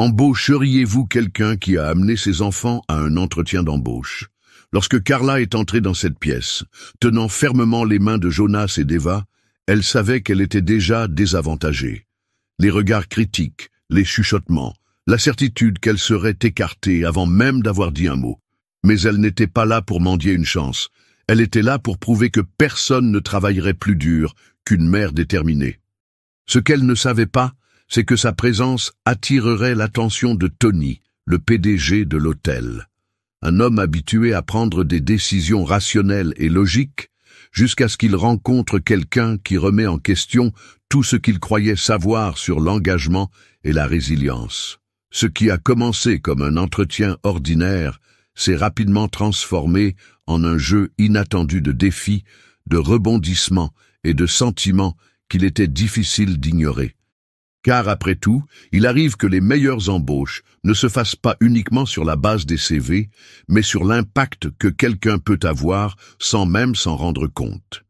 Embaucheriez-vous quelqu'un qui a amené ses enfants à un entretien d'embauche? Lorsque Carla est entrée dans cette pièce, tenant fermement les mains de Jonas et d'Eva, elle savait qu'elle était déjà désavantagée. Les regards critiques, les chuchotements, la certitude qu'elle serait écartée avant même d'avoir dit un mot. Mais elle n'était pas là pour mendier une chance. Elle était là pour prouver que personne ne travaillerait plus dur qu'une mère déterminée. Ce qu'elle ne savait pas, c'est que sa présence attirerait l'attention de Tony, le PDG de l'hôtel. Un homme habitué à prendre des décisions rationnelles et logiques, jusqu'à ce qu'il rencontre quelqu'un qui remet en question tout ce qu'il croyait savoir sur l'engagement et la résilience. Ce qui a commencé comme un entretien ordinaire s'est rapidement transformé en un jeu inattendu de défis, de rebondissements et de sentiments qu'il était difficile d'ignorer. Car après tout, il arrive que les meilleures embauches ne se fassent pas uniquement sur la base des CV, mais sur l'impact que quelqu'un peut avoir sans même s'en rendre compte.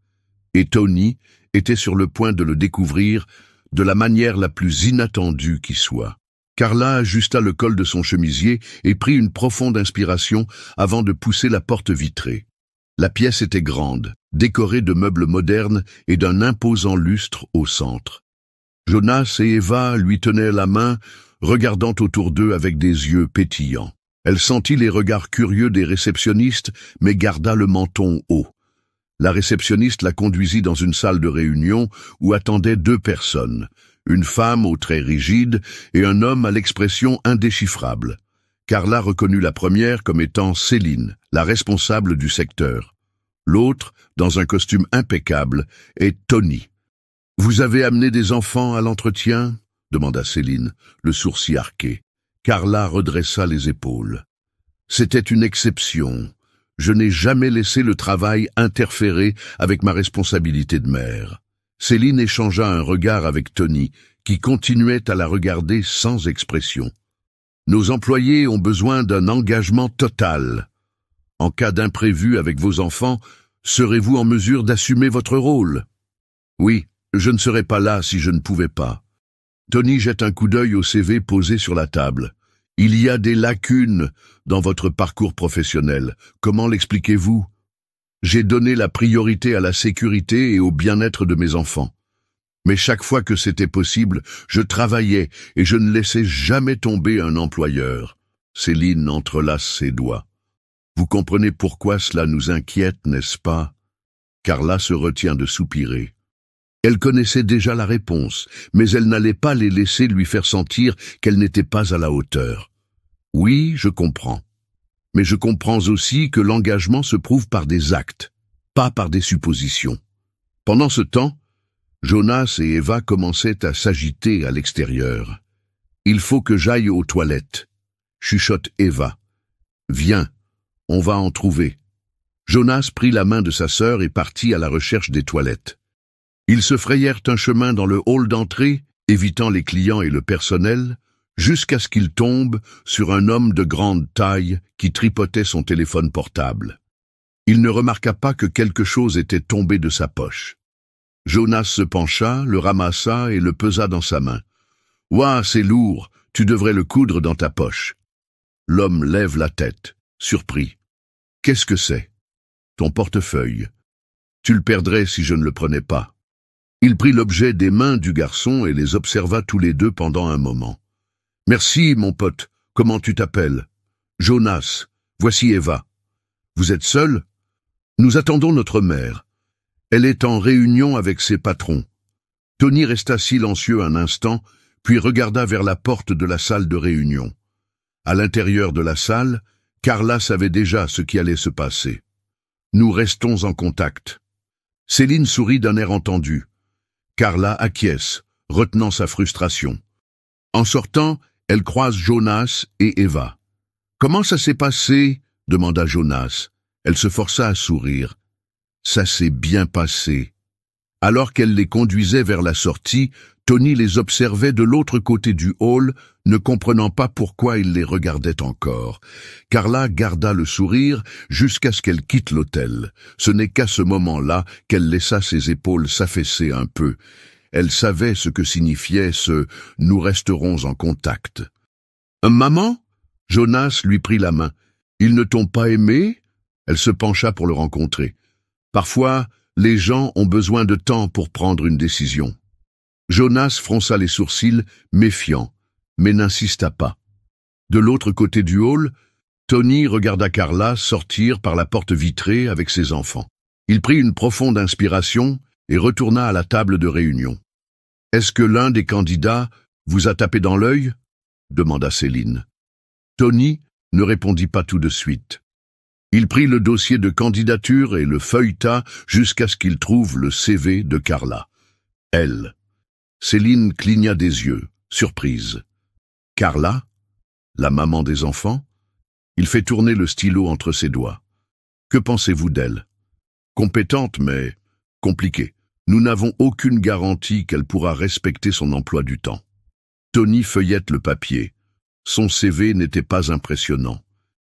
Et Tony était sur le point de le découvrir de la manière la plus inattendue qui soit. Carla ajusta le col de son chemisier et prit une profonde inspiration avant de pousser la porte vitrée. La pièce était grande, décorée de meubles modernes et d'un imposant lustre au centre. Jonas et Eva lui tenaient la main, regardant autour d'eux avec des yeux pétillants. Elle sentit les regards curieux des réceptionnistes, mais garda le menton haut. La réceptionniste la conduisit dans une salle de réunion où attendaient 2 personnes, une femme aux traits rigides et un homme à l'expression indéchiffrable. Carla reconnut la première comme étant Céline, la responsable du secteur. L'autre, dans un costume impeccable, est Tony. « Vous avez amené des enfants à l'entretien » demanda Céline, le sourcil arqué. Carla redressa les épaules. « C'était une exception. Je n'ai jamais laissé le travail interférer avec ma responsabilité de mère. » Céline échangea un regard avec Tony, qui continuait à la regarder sans expression. « Nos employés ont besoin d'un engagement total. En cas d'imprévu avec vos enfants, serez-vous en mesure d'assumer votre rôle? » « Oui. Je ne serais pas là si je ne pouvais pas. » Tony jette un coup d'œil au CV posé sur la table. « Il y a des lacunes dans votre parcours professionnel. Comment l'expliquez-vous? » « J'ai donné la priorité à la sécurité et au bien-être de mes enfants. Mais chaque fois que c'était possible, je travaillais et je ne laissais jamais tomber un employeur. » Céline entrelace ses doigts. « Vous comprenez pourquoi cela nous inquiète, n'est-ce pas? » Carla se retient de soupirer. Elle connaissait déjà la réponse, mais elle n'allait pas les laisser lui faire sentir qu'elle n'était pas à la hauteur. « Oui, je comprends. Mais je comprends aussi que l'engagement se prouve par des actes, pas par des suppositions. » Pendant ce temps, Jonas et Eva commençaient à s'agiter à l'extérieur. « Il faut que j'aille aux toilettes » chuchote Eva. « Viens, on va en trouver. » Jonas prit la main de sa sœur et partit à la recherche des toilettes. Ils se frayèrent un chemin dans le hall d'entrée, évitant les clients et le personnel, jusqu'à ce qu'ils tombent sur un homme de grande taille qui tripotait son téléphone portable. Il ne remarqua pas que quelque chose était tombé de sa poche. Jonas se pencha, le ramassa et le pesa dans sa main. « Ouah, c'est lourd, tu devrais le coudre dans ta poche. » L'homme lève la tête, surpris. « Qu'est-ce que c'est? »« Ton portefeuille. Tu le perdrais si je ne le prenais pas. » Il prit l'objet des mains du garçon et les observa tous les deux pendant un moment. « Merci, mon pote. Comment tu t'appelles? »« Jonas. Voici Eva. »« Vous êtes seul? »« Nous attendons notre mère. Elle est en réunion avec ses patrons. » Tony resta silencieux un instant, puis regarda vers la porte de la salle de réunion. À l'intérieur de la salle, Carla savait déjà ce qui allait se passer. « Nous restons en contact. » Céline sourit d'un air entendu. Carla acquiesce, retenant sa frustration. En sortant, elle croise Jonas et Eva. « Comment ça s'est passé ?» demanda Jonas. Elle se força à sourire. « Ça s'est bien passé. » Alors qu'elle les conduisait vers la sortie, Tony les observait de l'autre côté du hall, ne comprenant pas pourquoi il les regardait encore. Carla garda le sourire jusqu'à ce qu'elle quitte l'hôtel. Ce n'est qu'à ce moment-là qu'elle laissa ses épaules s'affaisser un peu. Elle savait ce que signifiait ce « nous resterons en contact ». Maman ?» Jonas lui prit la main. « Ils ne t'ont pas aimé ?» Elle se pencha pour le rencontrer. Parfois, les gens ont besoin de temps pour prendre une décision. Jonas fronça les sourcils, méfiant, mais n'insista pas. De l'autre côté du hall, Tony regarda Carla sortir par la porte vitrée avec ses enfants. Il prit une profonde inspiration et retourna à la table de réunion. « Est-ce que l'un des candidats vous a tapé dans l'œil ?» demanda Céline. Tony ne répondit pas tout de suite. Il prit le dossier de candidature et le feuilleta jusqu'à ce qu'il trouve le CV de Carla. Elle. Céline cligna des yeux, surprise. Carla, la maman des enfants? Il fait tourner le stylo entre ses doigts. Que pensez-vous d'elle? Compétente, mais compliquée. Nous n'avons aucune garantie qu'elle pourra respecter son emploi du temps. Tony feuillette le papier. Son CV n'était pas impressionnant.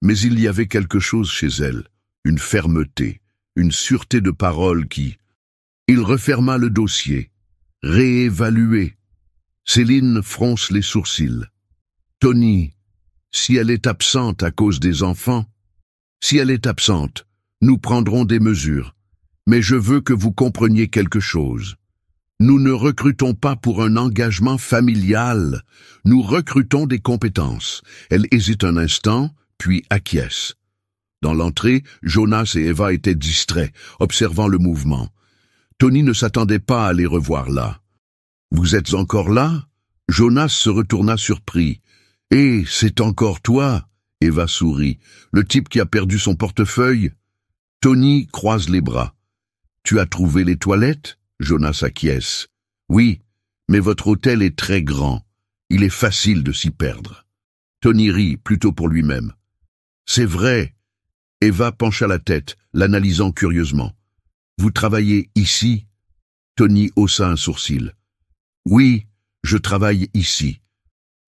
Mais il y avait quelque chose chez elle, une fermeté, une sûreté de parole qui... Il referma le dossier. Réévaluer. Céline fronce les sourcils. Tony, si elle est absente à cause des enfants, si elle est absente, nous prendrons des mesures. Mais je veux que vous compreniez quelque chose. Nous ne recrutons pas pour un engagement familial. Nous recrutons des compétences. Elle hésite un instant, puis acquiesce. Dans l'entrée, Jonas et Eva étaient distraits, observant le mouvement. Tony ne s'attendait pas à les revoir là. « Vous êtes encore là ?» Jonas se retourna surpris. « Eh, c'est encore toi ?» Eva sourit. « Le type qui a perdu son portefeuille ?» Tony croise les bras. « Tu as trouvé les toilettes ?» Jonas acquiesce. « Oui, mais votre hôtel est très grand. Il est facile de s'y perdre. » Tony rit, plutôt pour lui-même. « C'est vrai. » Eva pencha la tête, l'analysant curieusement. « Vous travaillez ici ?» Tony haussa un sourcil. « Oui, je travaille ici. »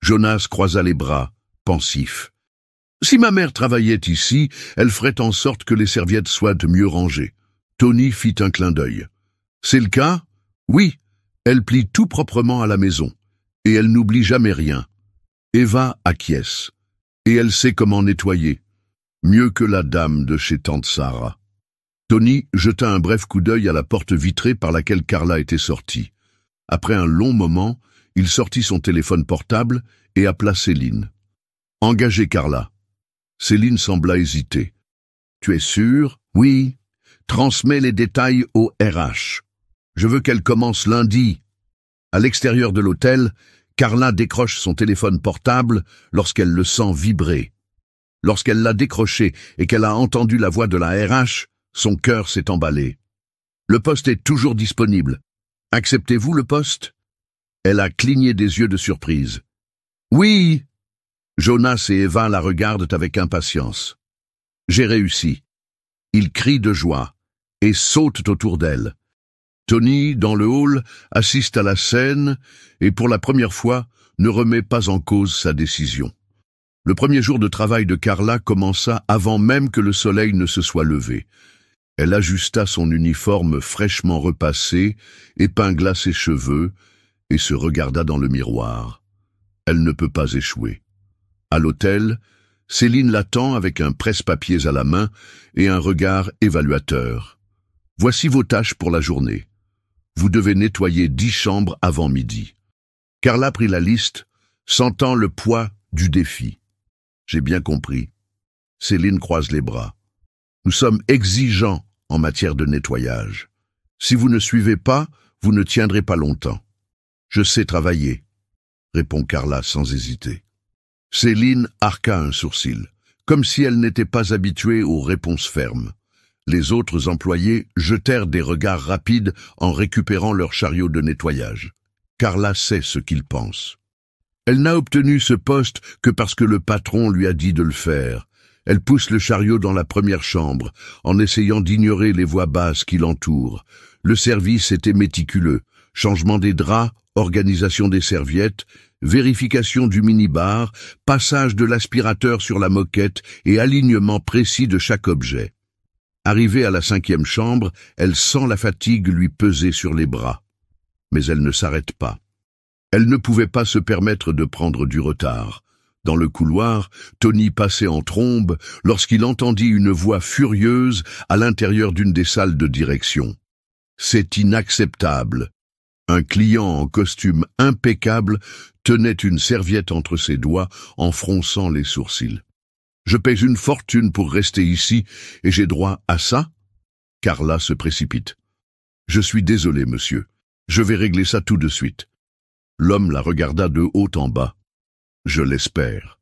Jonas croisa les bras, pensif. « Si ma mère travaillait ici, elle ferait en sorte que les serviettes soient mieux rangées. » Tony fit un clin d'œil. « C'est le cas ? Oui, elle plie tout proprement à la maison. Et elle n'oublie jamais rien. » Eva acquiesce. Et elle sait comment nettoyer. Mieux que la dame de chez tante Sarah. Tony jeta un bref coup d'œil à la porte vitrée par laquelle Carla était sortie. Après un long moment, il sortit son téléphone portable et appela Céline. « Engagez Carla. » Céline sembla hésiter. « Tu es sûr ? » « Oui. Transmets les détails au RH. Je veux qu'elle commence lundi. » À l'extérieur de l'hôtel, Carla décroche son téléphone portable lorsqu'elle le sent vibrer. Lorsqu'elle l'a décroché et qu'elle a entendu la voix de la RH, son cœur s'est emballé. « Le poste est toujours disponible. Acceptez-vous le poste ?» Elle a cligné des yeux de surprise. « Oui !» Jonas et Eva la regardent avec impatience. « J'ai réussi. » Ils crient de joie et sautent autour d'elle. Tony, dans le hall, assiste à la scène et pour la première fois ne remet pas en cause sa décision. Le premier jour de travail de Carla commença avant même que le soleil ne se soit levé. Elle ajusta son uniforme fraîchement repassé, épingla ses cheveux et se regarda dans le miroir. Elle ne peut pas échouer. À l'hôtel, Céline l'attend avec un presse-papiers à la main et un regard évaluateur. « Voici vos tâches pour la journée. Vous devez nettoyer 10 chambres avant midi. » Carla prit la liste, sentant le poids du défi. « J'ai bien compris. » Céline croise les bras. « Nous sommes exigeants en matière de nettoyage. Si vous ne suivez pas, vous ne tiendrez pas longtemps. »« Je sais travailler, » répond Carla sans hésiter. Céline arqua un sourcil, comme si elle n'était pas habituée aux réponses fermes. Les autres employés jetèrent des regards rapides en récupérant leur chariot de nettoyage. Carla sait ce qu'ils pensent. Elle n'a obtenu ce poste que parce que le patron lui a dit de le faire. Elle pousse le chariot dans la première chambre, en essayant d'ignorer les voix basses qui l'entourent. Le service était méticuleux. Changement des draps, organisation des serviettes, vérification du minibar, passage de l'aspirateur sur la moquette et alignement précis de chaque objet. Arrivée à la 5e chambre, elle sent la fatigue lui peser sur les bras. Mais elle ne s'arrête pas. Elle ne pouvait pas se permettre de prendre du retard. Dans le couloir, Tony passait en trombe lorsqu'il entendit une voix furieuse à l'intérieur d'une des salles de direction. « C'est inacceptable !» Un client en costume impeccable tenait une serviette entre ses doigts en fronçant les sourcils. « Je paie une fortune pour rester ici et j'ai droit à ça ?» Carla se précipite. « Je suis désolé, monsieur. Je vais régler ça tout de suite. » L'homme la regarda de haut en bas. « Je l'espère.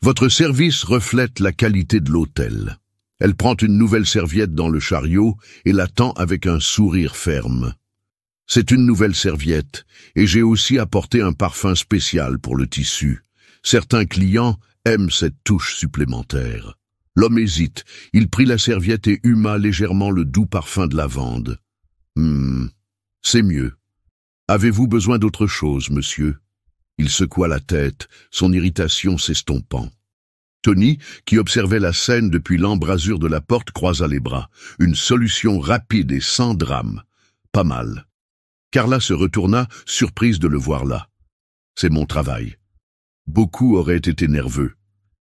Votre service reflète la qualité de l'hôtel. » Elle prend une nouvelle serviette dans le chariot et l'attend avec un sourire ferme. « C'est une nouvelle serviette, et j'ai aussi apporté un parfum spécial pour le tissu. Certains clients aiment cette touche supplémentaire. » L'homme hésite. Il prit la serviette et huma légèrement le doux parfum de lavande. « C'est mieux. Avez-vous besoin d'autre chose, monsieur ?» Il secoua la tête, son irritation s'estompant. Tony, qui observait la scène depuis l'embrasure de la porte, croisa les bras. Une solution rapide et sans drame. Pas mal. Carla se retourna, surprise de le voir là. « C'est mon travail. » Beaucoup auraient été nerveux.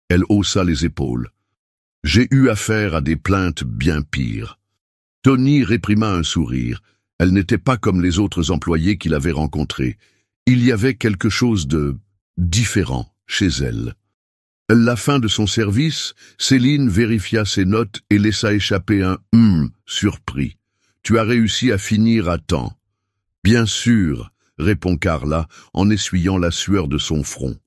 Elle haussa les épaules. « J'ai eu affaire à des plaintes bien pires. » Tony réprima un sourire. Elle n'était pas comme les autres employés qu'il avait rencontrés. Il y avait quelque chose de différent chez elle. À la fin de son service, Céline vérifia ses notes et laissa échapper un « surpris. « Tu as réussi à finir à temps. »« Bien sûr, » répond Carla en essuyant la sueur de son front.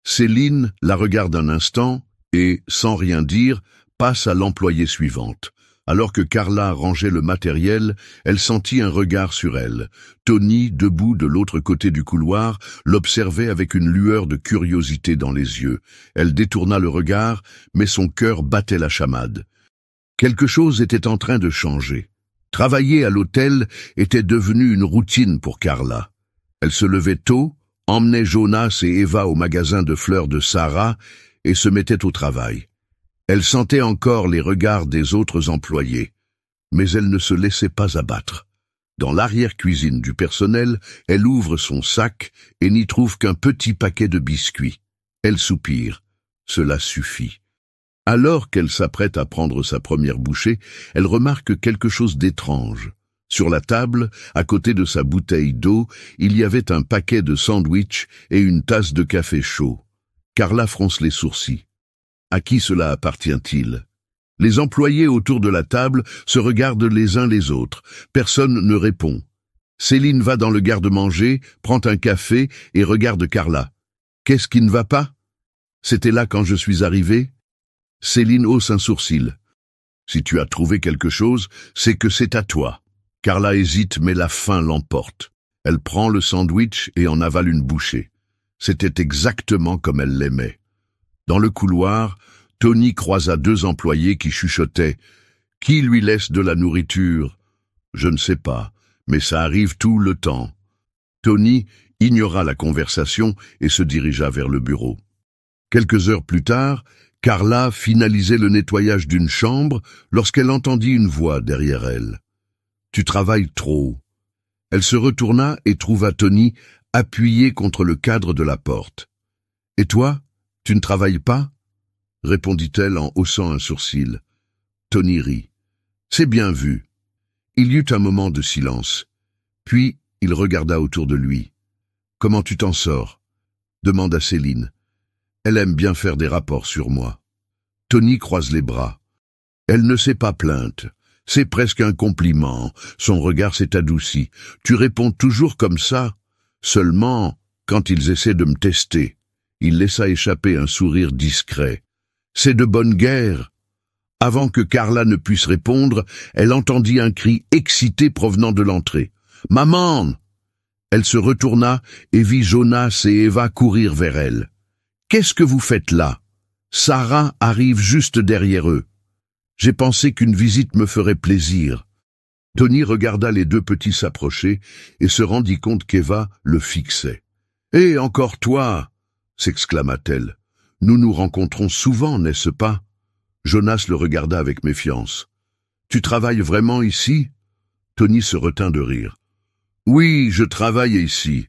Céline la regarde un instant et, sans rien dire, passe à l'employée suivante. Alors que Carla rangeait le matériel, elle sentit un regard sur elle. Tony, debout de l'autre côté du couloir, l'observait avec une lueur de curiosité dans les yeux. Elle détourna le regard, mais son cœur battait la chamade. Quelque chose était en train de changer. Travailler à l'hôtel était devenu une routine pour Carla. Elle se levait tôt, emmenait Jonas et Eva au magasin de fleurs de Sarah et se mettait au travail. Elle sentait encore les regards des autres employés, mais elle ne se laissait pas abattre. Dans l'arrière-cuisine du personnel, elle ouvre son sac et n'y trouve qu'un petit paquet de biscuits. Elle soupire. Cela suffit. Alors qu'elle s'apprête à prendre sa première bouchée, elle remarque quelque chose d'étrange. Sur la table, à côté de sa bouteille d'eau, il y avait un paquet de sandwichs et une tasse de café chaud. Carla fronce les sourcils. À qui cela appartient-il? Les employés autour de la table se regardent les uns les autres. Personne ne répond. Céline va dans le garde-manger, prend un café et regarde Carla. « Qu'est-ce qui ne va pas? C'était là quand je suis arrivée ?» Céline hausse un sourcil. « Si tu as trouvé quelque chose, c'est que c'est à toi. » Carla hésite, mais la faim l'emporte. Elle prend le sandwich et en avale une bouchée. C'était exactement comme elle l'aimait. Dans le couloir, Tony croisa deux employés qui chuchotaient « Qui lui laisse de la nourriture ?»« Je ne sais pas, mais ça arrive tout le temps. » Tony ignora la conversation et se dirigea vers le bureau. Quelques heures plus tard, Carla finalisait le nettoyage d'une chambre lorsqu'elle entendit une voix derrière elle. « Tu travailles trop. » Elle se retourna et trouva Tony appuyé contre le cadre de la porte. « Et toi, tu ne travailles pas ?» répondit-elle en haussant un sourcil. Tony rit. « C'est bien vu. » Il y eut un moment de silence. Puis, il regarda autour de lui. « Comment tu t'en sors ?» demanda Céline. Elle aime bien faire des rapports sur moi. Tony croise les bras. Elle ne s'est pas plainte. C'est presque un compliment. Son regard s'est adouci. Tu réponds toujours comme ça. Seulement, quand ils essaient de me tester. Il laissa échapper un sourire discret. C'est de bonne guerre. Avant que Carla ne puisse répondre, elle entendit un cri excité provenant de l'entrée. « Maman !» Elle se retourna et vit Jonas et Eva courir vers elle. « Qu'est-ce que vous faites là ?» Sarah arrive juste derrière eux. J'ai pensé qu'une visite me ferait plaisir. Tony regarda les deux petits s'approcher et se rendit compte qu'Eva le fixait. « Hé, encore toi !» s'exclama-t-elle. « Nous nous rencontrons souvent, n'est-ce pas ?» Jonas le regarda avec méfiance. « Tu travailles vraiment ici ?» Tony se retint de rire. « Oui, je travaille ici. »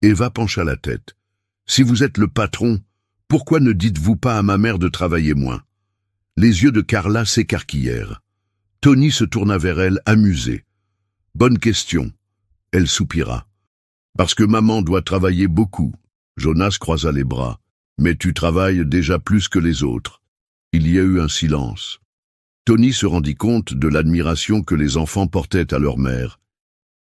Eva pencha la tête. « Si vous êtes le patron, Pourquoi ne dites-vous pas à ma mère de travailler moins? Les yeux de Carla s'écarquillèrent. Tony se tourna vers elle, amusé. Bonne question. Elle soupira. Parce que maman doit travailler beaucoup. Jonas croisa les bras. Mais tu travailles déjà plus que les autres. Il y a eu un silence. Tony se rendit compte de l'admiration que les enfants portaient à leur mère.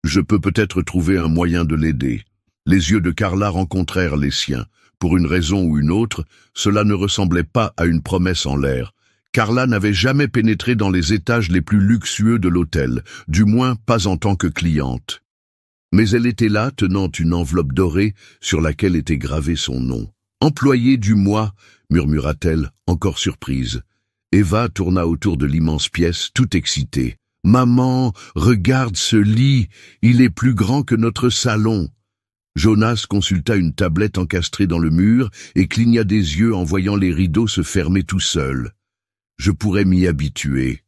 Je peux peut-être trouver un moyen de l'aider. Les yeux de Carla rencontrèrent les siens. Pour une raison ou une autre, cela ne ressemblait pas à une promesse en l'air. Carla n'avait jamais pénétré dans les étages les plus luxueux de l'hôtel, du moins pas en tant que cliente. Mais elle était là, tenant une enveloppe dorée sur laquelle était gravé son nom. « Employé du mois », murmura-t-elle, encore surprise. Eva tourna autour de l'immense pièce, tout excitée. « Maman, regarde ce lit, il est plus grand que notre salon !» Jonas consulta une tablette encastrée dans le mur et cligna des yeux en voyant les rideaux se fermer tout seuls. « Je pourrais m'y habituer. »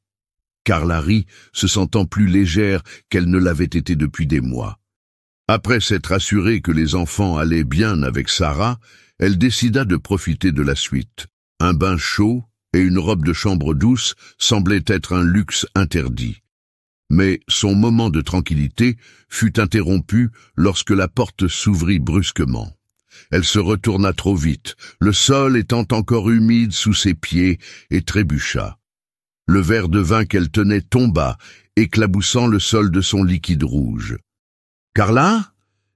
Carla rit, se sentant plus légère qu'elle ne l'avait été depuis des mois. Après s'être assurée que les enfants allaient bien avec Sarah, elle décida de profiter de la suite. Un bain chaud et une robe de chambre douce semblaient être un luxe interdit. Mais son moment de tranquillité fut interrompu lorsque la porte s'ouvrit brusquement. Elle se retourna trop vite, le sol étant encore humide sous ses pieds, et trébucha. Le verre de vin qu'elle tenait tomba, éclaboussant le sol de son liquide rouge. « Carla ?»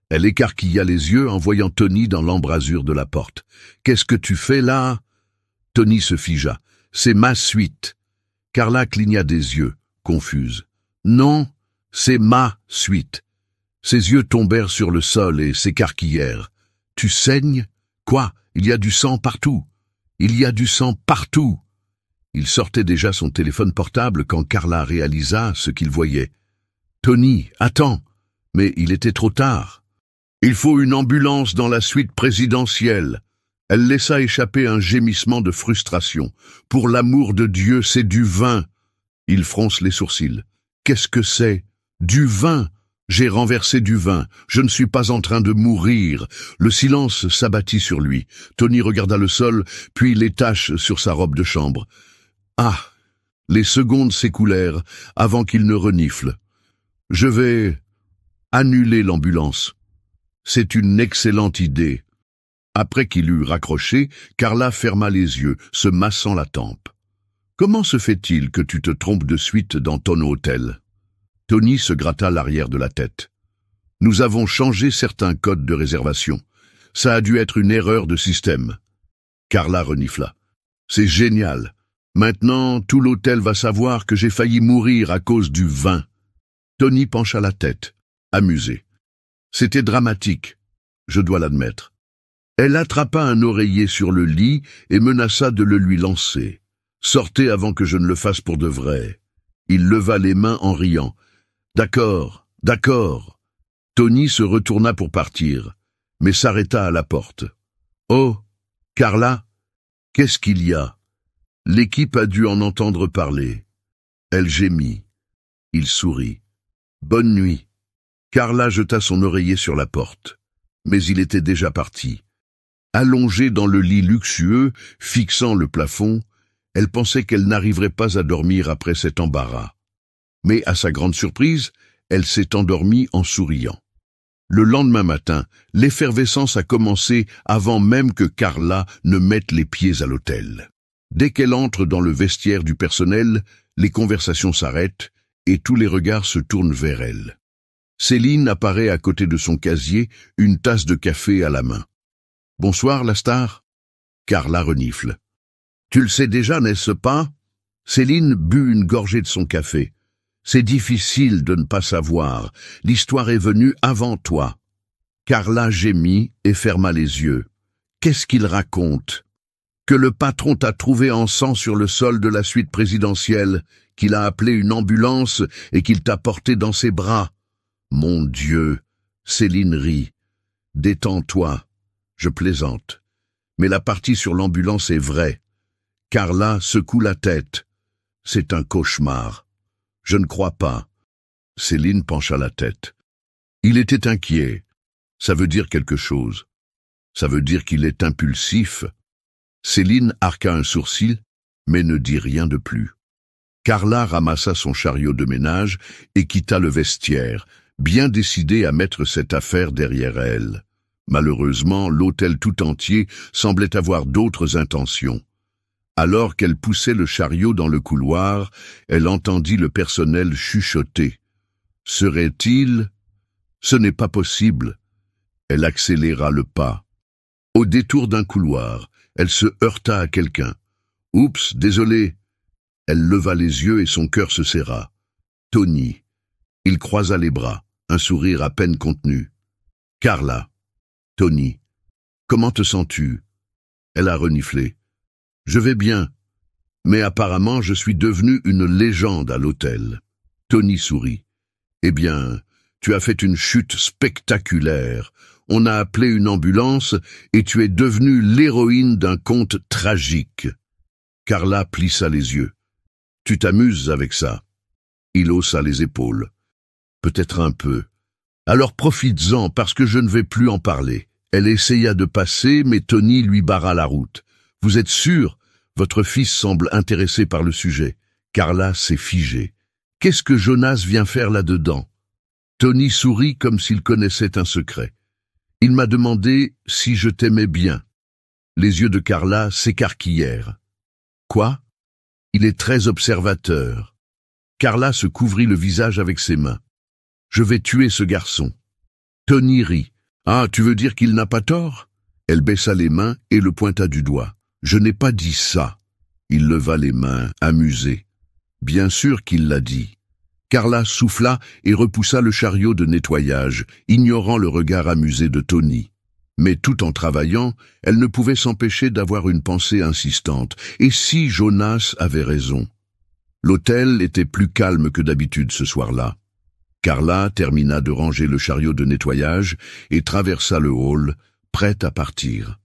Elle écarquilla les yeux en voyant Tony dans l'embrasure de la porte. « Qu'est-ce que tu fais là ?» Tony se figea. « C'est ma suite. » Carla cligna des yeux, confuse. « Non, c'est ma suite. » Ses yeux tombèrent sur le sol et s'écarquillèrent. « Tu saignes ? Quoi ? Il y a du sang partout. Il y a du sang partout. » Il sortait déjà son téléphone portable quand Carla réalisa ce qu'il voyait. « Tony, attends !» Mais il était trop tard. « Il faut une ambulance dans la suite présidentielle. » Elle laissa échapper un gémissement de frustration. « Pour l'amour de Dieu, c'est du vin !» Il fronce les sourcils. « Qu'est-ce que c'est ? Du vin ! J'ai renversé du vin. Je ne suis pas en train de mourir. » Le silence s'abattit sur lui. Tony regarda le sol, puis les taches sur sa robe de chambre. « Ah !» Les secondes s'écoulèrent avant qu'il ne renifle. « Je vais annuler l'ambulance. C'est une excellente idée. » Après qu'il eut raccroché, Carla ferma les yeux, se massant la tempe. « Comment se fait-il que tu te trompes de suite dans ton hôtel ?» Tony se gratta l'arrière de la tête. « Nous avons changé certains codes de réservation. Ça a dû être une erreur de système. » Carla renifla. « C'est génial. Maintenant, tout l'hôtel va savoir que j'ai failli mourir à cause du vin. » Tony pencha la tête, amusé. C'était dramatique, je dois l'admettre. Elle attrapa un oreiller sur le lit et menaça de le lui lancer. « Sortez avant que je ne le fasse pour de vrai. » Il leva les mains en riant. « D'accord, d'accord. » Tony se retourna pour partir, mais s'arrêta à la porte. « Oh, Carla, qu'est-ce qu'il y a ?» L'équipe a dû en entendre parler. Elle gémit. Il sourit. « Bonne nuit. » Carla jeta son oreiller sur la porte. Mais il était déjà parti. Allongée dans le lit luxueux, fixant le plafond, elle pensait qu'elle n'arriverait pas à dormir après cet embarras. Mais à sa grande surprise, elle s'est endormie en souriant. Le lendemain matin, l'effervescence a commencé avant même que Carla ne mette les pieds à l'hôtel. Dès qu'elle entre dans le vestiaire du personnel, les conversations s'arrêtent et tous les regards se tournent vers elle. Céline apparaît à côté de son casier, une tasse de café à la main. « Bonsoir, la star ?» Carla renifle. « Tu le sais déjà, n'est-ce pas ?» Céline but une gorgée de son café. « C'est difficile de ne pas savoir. L'histoire est venue avant toi. » Carla gémit et ferma les yeux. « Qu'est-ce qu'il raconte ? Que le patron t'a trouvé en sang sur le sol de la suite présidentielle, qu'il a appelé une ambulance et qu'il t'a porté dans ses bras. Mon Dieu !» Céline rit. « Détends-toi. Je plaisante. Mais la partie sur l'ambulance est vraie. » Carla secoue la tête. « C'est un cauchemar. Je ne crois pas. » Céline pencha la tête. Il était inquiet. Ça veut dire quelque chose. Ça veut dire qu'il est impulsif. Céline arqua un sourcil, mais ne dit rien de plus. Carla ramassa son chariot de ménage et quitta le vestiaire, bien décidée à mettre cette affaire derrière elle. Malheureusement, l'hôtel tout entier semblait avoir d'autres intentions. Alors qu'elle poussait le chariot dans le couloir, elle entendit le personnel chuchoter. « Serait-il ? Ce n'est pas possible. » Elle accéléra le pas. Au détour d'un couloir, elle se heurta à quelqu'un. « Oups, désolé !» Elle leva les yeux et son cœur se serra. Tony. Il croisa les bras, un sourire à peine contenu. « Carla. »« Tony. Comment te sens-tu » Elle a reniflé. « Je vais bien, mais apparemment je suis devenu une légende à l'hôtel. » Tony sourit. « Eh bien, tu as fait une chute spectaculaire. On a appelé une ambulance et tu es devenue l'héroïne d'un conte tragique. » Carla plissa les yeux. « Tu t'amuses avec ça ?» Il haussa les épaules. « Peut-être un peu. Alors profites-en parce que je ne vais plus en parler. » Elle essaya de passer, mais Tony lui barra la route. « Vous êtes sûr ? Votre fils semble intéressé par le sujet. » Carla s'est figée. « Qu'est-ce que Jonas vient faire là-dedans ?» Tony sourit comme s'il connaissait un secret. « Il m'a demandé si je t'aimais bien. » Les yeux de Carla s'écarquillèrent. « Quoi ? Il est très observateur. » Carla se couvrit le visage avec ses mains. « Je vais tuer ce garçon. » Tony rit. « Ah, tu veux dire qu'il n'a pas tort ?» Elle baissa les mains et le pointa du doigt. « Je n'ai pas dit ça. » Il leva les mains, amusé. « Bien sûr qu'il l'a dit. » Carla souffla et repoussa le chariot de nettoyage, ignorant le regard amusé de Tony. Mais tout en travaillant, elle ne pouvait s'empêcher d'avoir une pensée insistante. Et si Jonas avait raison? L'hôtel était plus calme que d'habitude ce soir-là. Carla termina de ranger le chariot de nettoyage et traversa le hall, prête à partir.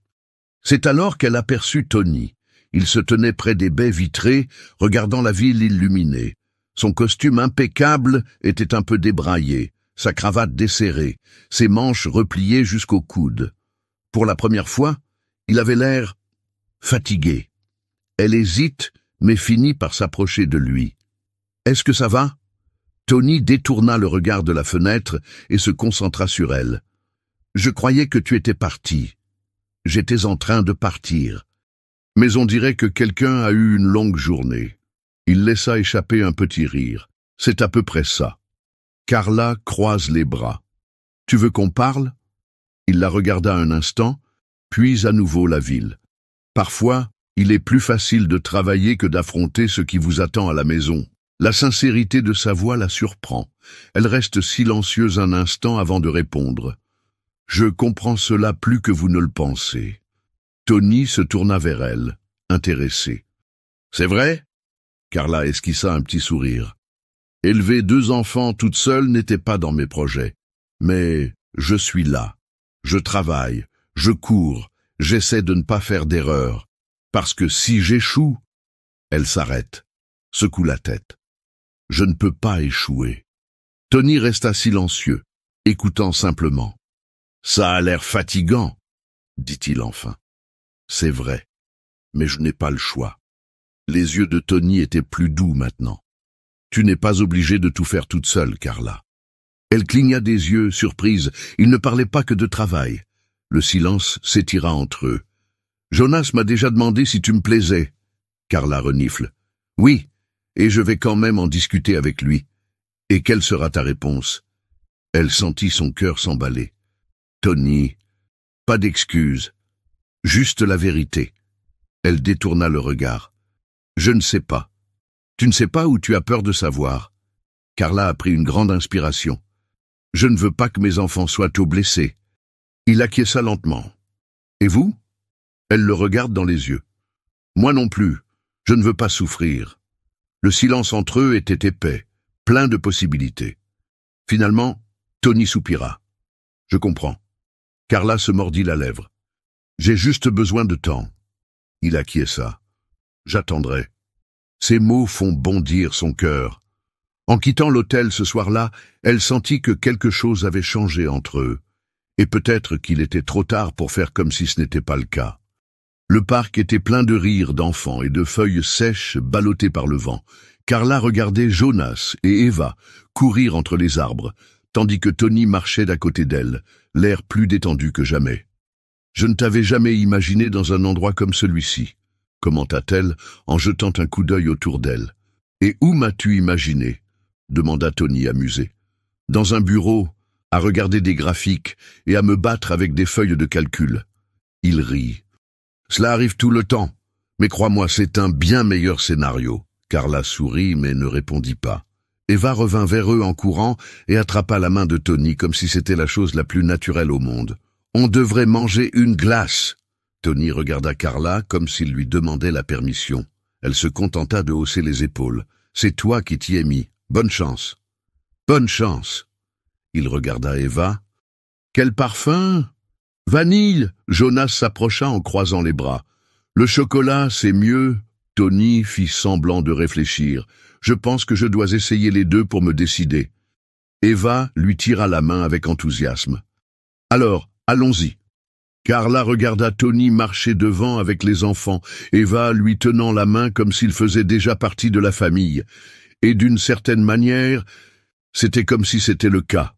C'est alors qu'elle aperçut Tony. Il se tenait près des baies vitrées, regardant la ville illuminée. Son costume impeccable était un peu débraillé, sa cravate desserrée, ses manches repliées jusqu'au coude. Pour la première fois, il avait l'air fatigué. Elle hésite, mais finit par s'approcher de lui. « Est-ce que ça va ?» Tony détourna le regard de la fenêtre et se concentra sur elle. « Je croyais que tu étais parti. J'étais en train de partir. Mais on dirait que quelqu'un a eu une longue journée. » Il laissa échapper un petit rire. « C'est à peu près ça. » Carla croise les bras. « Tu veux qu'on parle ?» Il la regarda un instant, puis à nouveau la ville. « Parfois, il est plus facile de travailler que d'affronter ce qui vous attend à la maison. » La sincérité de sa voix la surprend. Elle reste silencieuse un instant avant de répondre. « Je comprends cela plus que vous ne le pensez. » Tony se tourna vers elle, intéressé. « C'est vrai ?» Carla esquissa un petit sourire. « Élever 2 enfants toute seule n'était pas dans mes projets. Mais je suis là. Je travaille, je cours, j'essaie de ne pas faire d'erreur. Parce que si j'échoue... » Elle s'arrête, secoue la tête. « Je ne peux pas échouer. » Tony resta silencieux, écoutant simplement. « Ça a l'air fatigant, » dit-il enfin. « C'est vrai, mais je n'ai pas le choix. » Les yeux de Tony étaient plus doux maintenant. « Tu n'es pas obligée de tout faire toute seule, Carla. » Elle cligna des yeux, surprise. Il ne parlait pas que de travail. Le silence s'étira entre eux. « Jonas m'a déjà demandé si tu me plaisais. » Carla renifle. « Oui, et je vais quand même en discuter avec lui. Et quelle sera ta réponse ?» Elle sentit son cœur s'emballer. « Tony, pas d'excuses. Juste la vérité. » Elle détourna le regard. « Je ne sais pas. Tu ne sais pas ou tu as peur de savoir ?» Carla a pris une grande inspiration. « Je ne veux pas que mes enfants soient tout blessés. » Il acquiesça lentement. « Et vous ?» Elle le regarde dans les yeux. « Moi non plus. Je ne veux pas souffrir. » Le silence entre eux était épais, plein de possibilités. Finalement, Tony soupira. « Je comprends. » Carla se mordit la lèvre. « J'ai juste besoin de temps. » Il acquiesça. « J'attendrai. » Ces mots font bondir son cœur. En quittant l'hôtel ce soir-là, elle sentit que quelque chose avait changé entre eux, et peut-être qu'il était trop tard pour faire comme si ce n'était pas le cas. Le parc était plein de rires d'enfants et de feuilles sèches ballottées par le vent. Carla regardait Jonas et Eva courir entre les arbres, tandis que Tony marchait d'à côté d'elle, l'air plus détendu que jamais. « Je ne t'avais jamais imaginé dans un endroit comme celui-ci », commenta-t-elle en jetant un coup d'œil autour d'elle. « Et où m'as-tu imaginé ?» demanda Tony amusé. « Dans un bureau, à regarder des graphiques et à me battre avec des feuilles de calcul. » Il rit. « Cela arrive tout le temps, mais crois-moi, c'est un bien meilleur scénario. » Carla sourit mais ne répondit pas. Eva revint vers eux en courant et attrapa la main de Tony comme si c'était la chose la plus naturelle au monde. « On devrait manger une glace !» Tony regarda Carla comme s'il lui demandait la permission. Elle se contenta de hausser les épaules. « C'est toi qui t'y es mis. Bonne chance. »« Bonne chance !» Il regarda Eva. « Quel parfum !»« Vanille !» Jonas s'approcha en croisant les bras. « Le chocolat, c'est mieux !» Tony fit semblant de réfléchir. « Je pense que je dois essayer les deux pour me décider. » Eva lui tira la main avec enthousiasme. « Alors, allons-y. » Carla regarda Tony marcher devant avec les enfants, Eva lui tenant la main comme s'il faisait déjà partie de la famille. Et d'une certaine manière, c'était comme si c'était le cas.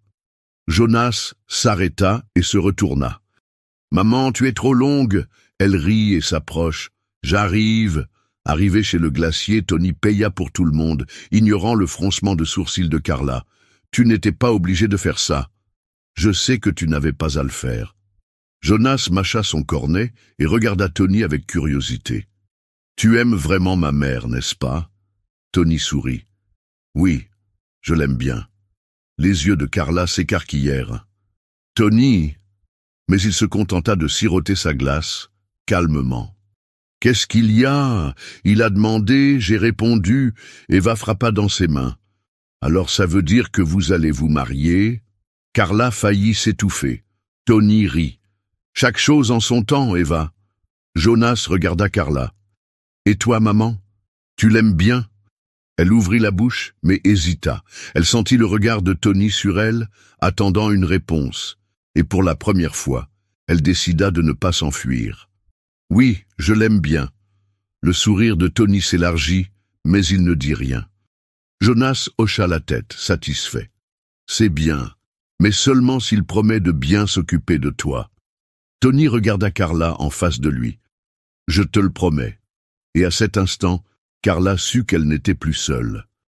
Jonas s'arrêta et se retourna. « Maman, tu es trop longue !» Elle rit et s'approche. « J'arrive !» Arrivé chez le glacier, Tony paya pour tout le monde, ignorant le froncement de sourcils de Carla. « Tu n'étais pas obligé de faire ça. Je sais que tu n'avais pas à le faire. » Jonas mâcha son cornet et regarda Tony avec curiosité. « Tu aimes vraiment ma mère, n'est-ce pas ?» Tony sourit. « Oui, je l'aime bien. » Les yeux de Carla s'écarquillèrent. « Tony !» Mais il se contenta de siroter sa glace, calmement. « Qu'est-ce qu'il y a ?» Il a demandé, j'ai répondu, Eva frappa dans ses mains. « Alors ça veut dire que vous allez vous marier ?» Carla faillit s'étouffer. Tony rit. « Chaque chose en son temps, Eva. » Jonas regarda Carla. « Et toi, maman? Tu l'aimes bien ?» Elle ouvrit la bouche, mais hésita. Elle sentit le regard de Tony sur elle, attendant une réponse. Et pour la première fois, elle décida de ne pas s'enfuir. « Oui, je l'aime bien. » Le sourire de Tony s'élargit, mais il ne dit rien. Jonas hocha la tête, satisfait. « C'est bien, mais seulement s'il promet de bien s'occuper de toi. » Tony regarda Carla en face de lui. « Je te le promets. » Et à cet instant, Carla sut qu'elle n'était plus seule.